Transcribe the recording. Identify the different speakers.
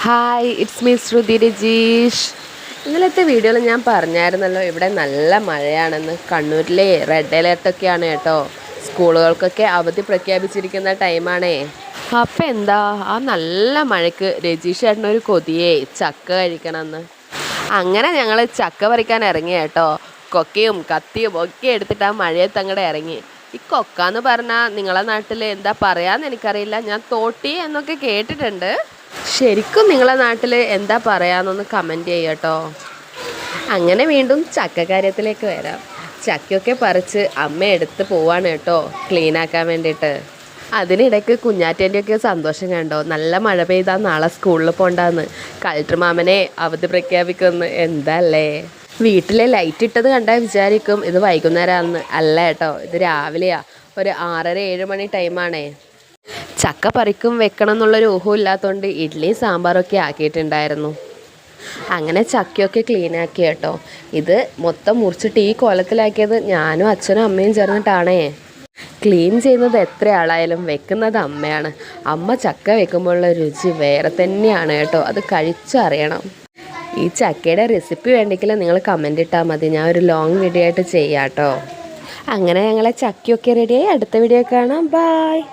Speaker 1: Hi, it's me ശ്രുതി രജീഷ്. ഇന്നലത്തെ വീഡിയോയിൽ ഞാൻ പറഞ്ഞായിരുന്നല്ലോ ഇവിടെ നല്ല മഴയാണെന്ന്. കണ്ണൂരിലെ റെഡ് അലേർട്ടൊക്കെയാണ് കേട്ടോ. സ്കൂളുകൾക്കൊക്കെ അവധി പ്രഖ്യാപിച്ചിരിക്കുന്ന ടൈമാണേ. അപ്പം എന്താ ആ നല്ല മഴയ്ക്ക് രജീഷ് ചേട്ടനൊരു കൊതിയേ ചക്ക കഴിക്കണമെന്ന്. അങ്ങനെ ഞങ്ങൾ ചക്ക പറിക്കാൻ ഇറങ്ങി കേട്ടോ. കൊക്കയും കത്തിയും ഒക്കെ എടുത്തിട്ട് ആ മഴയത്ത് അങ്ങോട്ട് ഇറങ്ങി. ഈ കൊക്കാന്ന് പറഞ്ഞാൽ നിങ്ങളെ നാട്ടിൽ എന്താ പറയാന്ന് എനിക്കറിയില്ല. ഞാൻ തോട്ടി എന്നൊക്കെ കേട്ടിട്ടുണ്ട്. ശരിക്കും നിങ്ങളെ നാട്ടിൽ എന്താ പറയാന്നൊന്ന് കമൻറ്റ് ചെയ്യട്ടോ. അങ്ങനെ വീണ്ടും ചക്ക കാര്യത്തിലേക്ക് വരാം. ചക്കയൊക്കെ പറിച്ച് അമ്മ എടുത്ത് പോവാണ് കേട്ടോ, ക്ലീനാക്കാൻ വേണ്ടിയിട്ട്. അതിനിടയ്ക്ക് കുഞ്ഞാറ്റേൻ്റെയൊക്കെ സന്തോഷം കണ്ടോ. നല്ല മഴ പെയ്താൽ നാളെ സ്കൂളിൽ പോണ്ടാന്ന് കളക്ടർ മാമനെ അവധി പ്രഖ്യാപിക്കുന്നു. എന്താ അല്ലേ. വീട്ടിലെ ലൈറ്റ് ഇട്ടത് കണ്ടാൽ വിചാരിക്കും ഇത് വൈകുന്നേരമാണെന്ന്. അല്ല കേട്ടോ, ഇത് രാവിലെയാ. ഒരു 6:30-7 മണി ടൈമാണേ. ചക്ക പറിക്കും വെക്കണം എന്നുള്ളൊരു ഊഹം ഇല്ലാത്തതുകൊണ്ട് ഇഡ്ഡലിയും സാമ്പാറൊക്കെ ആക്കിയിട്ടുണ്ടായിരുന്നു. അങ്ങനെ ചക്കയൊക്കെ ക്ലീനാക്കി കേട്ടോ. ഇത് മൊത്തം മുറിച്ചിട്ട് ഈ കോലത്തിലാക്കിയത് ഞാനും അച്ഛനും അമ്മയും ചേർന്നിട്ടാണേ. ക്ലീൻ ചെയ്യുന്നത് എത്ര ആളായാലും വെക്കുന്നത് അമ്മയാണ്. അമ്മ ചക്ക വെക്കുമ്പോഴുള്ള രുചി വേറെ തന്നെയാണ് കേട്ടോ. അത് കഴിച്ചറിയണം. ഈ ചക്കയുടെ റെസിപ്പി വേണ്ടെങ്കിൽ നിങ്ങൾ കമൻ്റ് ഇട്ടാൽ മതി, ഞാൻ ഒരു ലോങ് വീഡിയോ ആയിട്ട് ചെയ്യാം കേട്ടോ. അങ്ങനെ ഞങ്ങളെ ചക്കയൊക്കെ റെഡിയായി. അടുത്ത വീഡിയോ കാണാം. ബായ്.